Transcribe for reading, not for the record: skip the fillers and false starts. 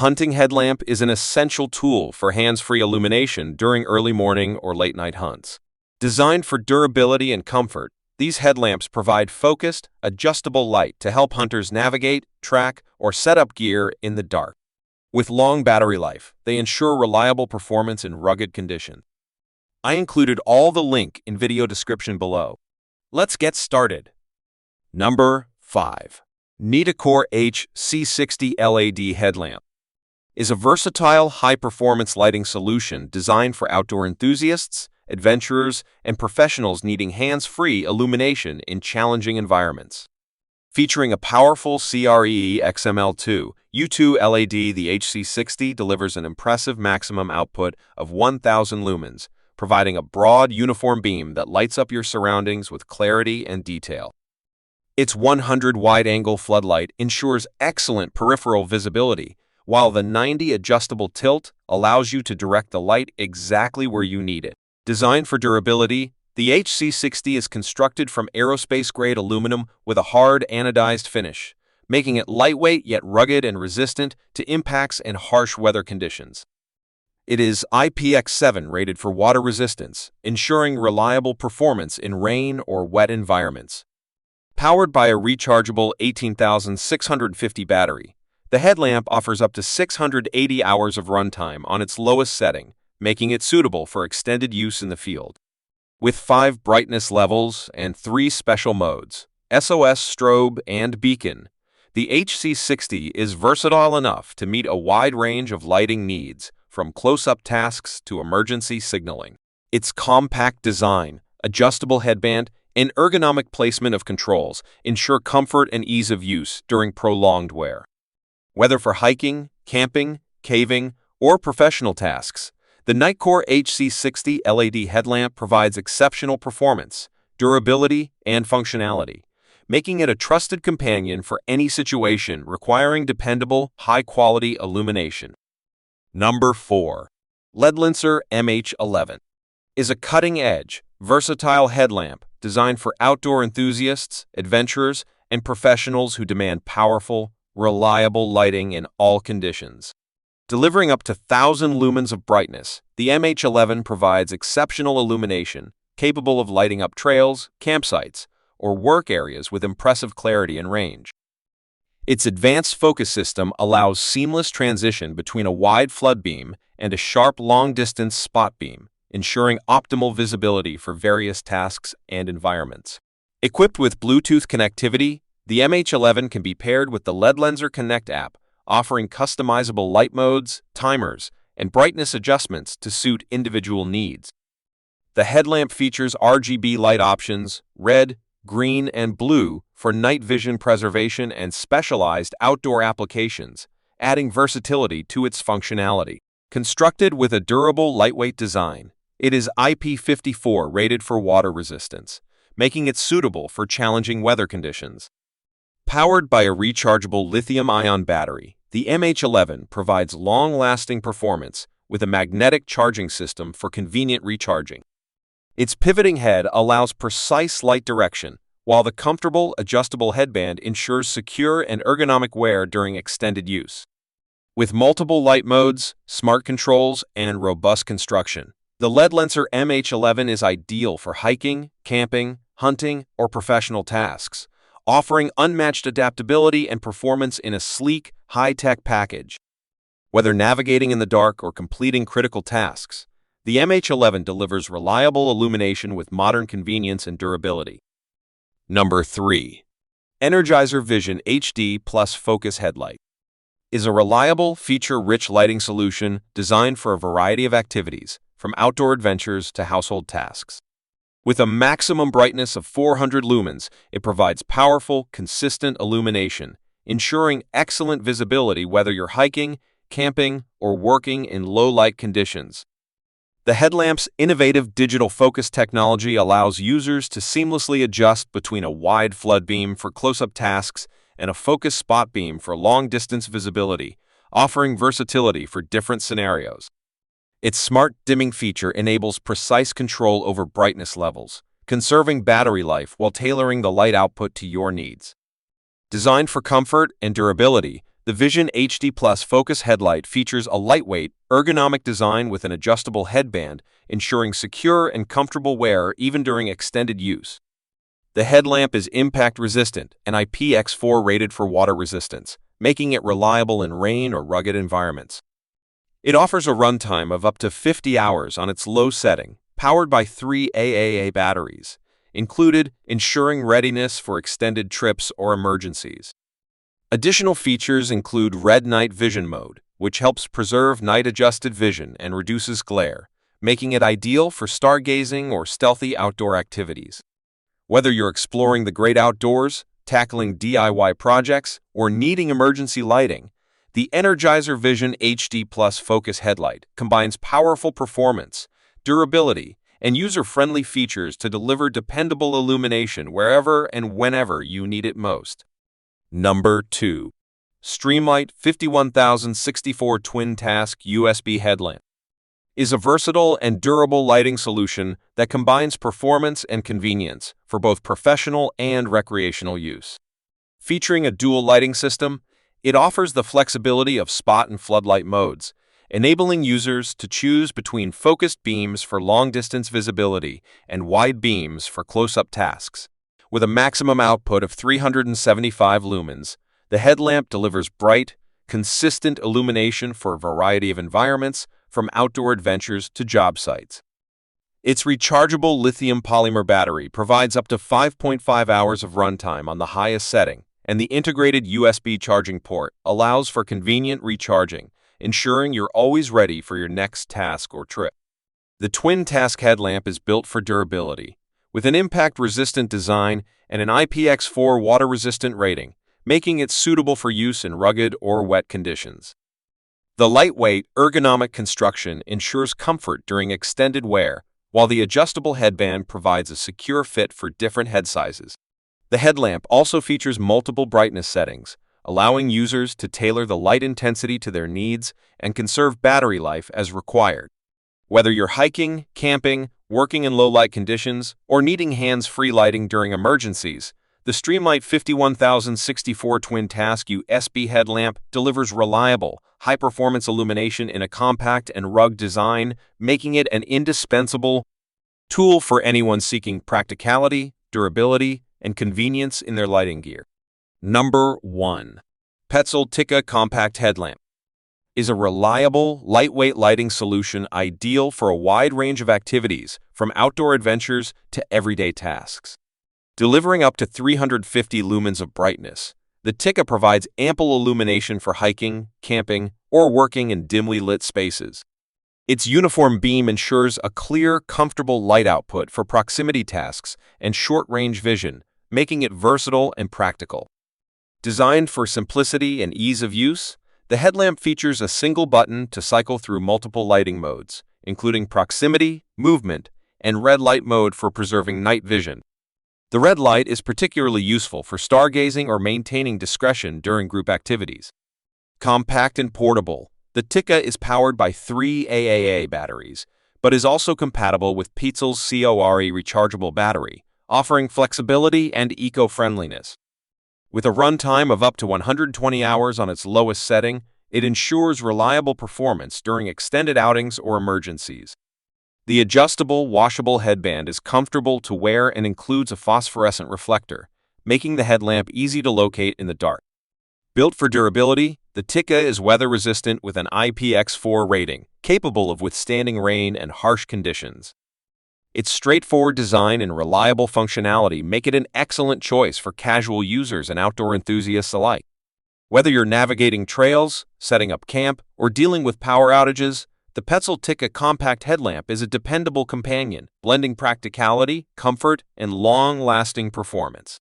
hunting headlamp is an essential tool for hands-free illumination during early morning or late-night hunts. Designed for durability and comfort, these headlamps provide focused, adjustable light to help hunters navigate, track, or set up gear in the dark. With long battery life, they ensure reliable performance in rugged conditions. I included all the link in video description below. Let's get started. Number 5. Nitecore HC60 LED Headlamp is a versatile, high-performance lighting solution designed for outdoor enthusiasts, adventurers, and professionals needing hands-free illumination in challenging environments. Featuring a powerful CREE XML2 U2 LED, the HC60 delivers an impressive maximum output of 1,000 lumens, providing a broad, uniform beam that lights up your surroundings with clarity and detail. Its 100 wide-angle floodlight ensures excellent peripheral visibility, while the 90 adjustable tilt allows you to direct the light exactly where you need it. Designed for durability, the HC60 is constructed from aerospace-grade aluminum with a hard anodized finish, making it lightweight yet rugged and resistant to impacts and harsh weather conditions. It is IPX7 rated for water resistance, ensuring reliable performance in rain or wet environments. Powered by a rechargeable 18,650 battery, the headlamp offers up to 680 hours of runtime on its lowest setting, making it suitable for extended use in the field. With 5 brightness levels and 3 special modes, SOS, strobe, and beacon, the HC60 is versatile enough to meet a wide range of lighting needs, from close-up tasks to emergency signaling. Its compact design, adjustable headband, and ergonomic placement of controls ensure comfort and ease of use during prolonged wear. Whether for hiking, camping, caving, or professional tasks, the Nitecore HC60 LED headlamp provides exceptional performance, durability, and functionality, making it a trusted companion for any situation requiring dependable, high-quality illumination. Number 4. Ledlenser MH11 is a cutting-edge, versatile headlamp designed for outdoor enthusiasts, adventurers, and professionals who demand powerful, reliable lighting in all conditions. Delivering up to 1,000 lumens of brightness, the MH11 provides exceptional illumination, capable of lighting up trails, campsites, or work areas with impressive clarity and range. Its advanced focus system allows seamless transition between a wide flood beam and a sharp long-distance spot beam, ensuring optimal visibility for various tasks and environments. Equipped with Bluetooth connectivity, the MH11 can be paired with the Ledlenser Connect app, offering customizable light modes, timers, and brightness adjustments to suit individual needs. The headlamp features RGB light options, red, green, and blue, for night vision preservation and specialized outdoor applications, adding versatility to its functionality. Constructed with a durable, lightweight design, it is IP54 rated for water resistance, making it suitable for challenging weather conditions. Powered by a rechargeable lithium-ion battery, the MH11 provides long-lasting performance with a magnetic charging system for convenient recharging. Its pivoting head allows precise light direction, while the comfortable, adjustable headband ensures secure and ergonomic wear during extended use. With multiple light modes, smart controls, and robust construction, the Ledlenser MH11 is ideal for hiking, camping, hunting, or professional tasks, offering unmatched adaptability and performance in a sleek, high-tech package. Whether navigating in the dark or completing critical tasks, the MH11 delivers reliable illumination with modern convenience and durability. Number 3. Energizer Vision HD Plus Focus Headlight is a reliable, feature-rich lighting solution designed for a variety of activities, from outdoor adventures to household tasks. With a maximum brightness of 400 lumens, it provides powerful, consistent illumination, ensuring excellent visibility whether you're hiking, camping, or working in low-light conditions. The headlamp's innovative digital focus technology allows users to seamlessly adjust between a wide flood beam for close-up tasks and a focus spot beam for long-distance visibility, offering versatility for different scenarios. Its smart dimming feature enables precise control over brightness levels, conserving battery life while tailoring the light output to your needs. Designed for comfort and durability, The Vision HD Plus Focus Headlight features a lightweight, ergonomic design with an adjustable headband, ensuring secure and comfortable wear even during extended use. The headlamp is impact-resistant and IPX4 rated for water resistance, making it reliable in rain or rugged environments. It offers a runtime of up to 50 hours on its low setting, powered by 3 AAA batteries, included ensuring readiness for extended trips or emergencies. Additional features include Red Night Vision Mode, which helps preserve night-adjusted vision and reduces glare, making it ideal for stargazing or stealthy outdoor activities. Whether you're exploring the great outdoors, tackling DIY projects, or needing emergency lighting, the Energizer Vision HD Plus Focus Headlight combines powerful performance, durability, and user-friendly features to deliver dependable illumination wherever and whenever you need it most. Number 2. Streamlight 51064 Twin Task USB Headlamp is a versatile and durable lighting solution that combines performance and convenience for both professional and recreational use. Featuring a dual lighting system, it offers the flexibility of spot and floodlight modes, enabling users to choose between focused beams for long-distance visibility and wide beams for close-up tasks. With a maximum output of 375 lumens, the headlamp delivers bright, consistent illumination for a variety of environments, from outdoor adventures to job sites. Its rechargeable lithium polymer battery provides up to 5.5 hours of runtime on the highest setting, and the integrated USB charging port allows for convenient recharging, ensuring you're always ready for your next task or trip. The Twin Task headlamp is built for durability, with an impact-resistant design and an IPX4 water-resistant rating, making it suitable for use in rugged or wet conditions. The lightweight, ergonomic construction ensures comfort during extended wear, while the adjustable headband provides a secure fit for different head sizes. The headlamp also features multiple brightness settings, allowing users to tailor the light intensity to their needs and conserve battery life as required. Whether you're hiking, camping, working in low-light conditions, or needing hands-free lighting during emergencies, the Streamlight 51064 Twin Task USB headlamp delivers reliable, high-performance illumination in a compact and rugged design, making it an indispensable tool for anyone seeking practicality, durability, and convenience in their lighting gear. Number 1. Petzl Tikka Compact Headlamp is a reliable, lightweight lighting solution ideal for a wide range of activities, from outdoor adventures to everyday tasks. Delivering up to 350 lumens of brightness, the Tikka provides ample illumination for hiking, camping, or working in dimly lit spaces. Its uniform beam ensures a clear, comfortable light output for proximity tasks and short-range vision, making it versatile and practical. Designed for simplicity and ease of use, the headlamp features a single button to cycle through multiple lighting modes, including proximity, movement, and red light mode for preserving night vision. The red light is particularly useful for stargazing or maintaining discretion during group activities. Compact and portable, the Tikka is powered by 3 AAA batteries, but is also compatible with Petzl's CORE rechargeable battery, offering flexibility and eco-friendliness. With a runtime of up to 120 hours on its lowest setting, it ensures reliable performance during extended outings or emergencies. The adjustable, washable headband is comfortable to wear and includes a phosphorescent reflector, making the headlamp easy to locate in the dark. Built for durability, the Tikka is weather-resistant with an IPX4 rating, capable of withstanding rain and harsh conditions. Its straightforward design and reliable functionality make it an excellent choice for casual users and outdoor enthusiasts alike. Whether you're navigating trails, setting up camp, or dealing with power outages, the Petzl Tikka Compact Headlamp is a dependable companion, blending practicality, comfort, and long-lasting performance.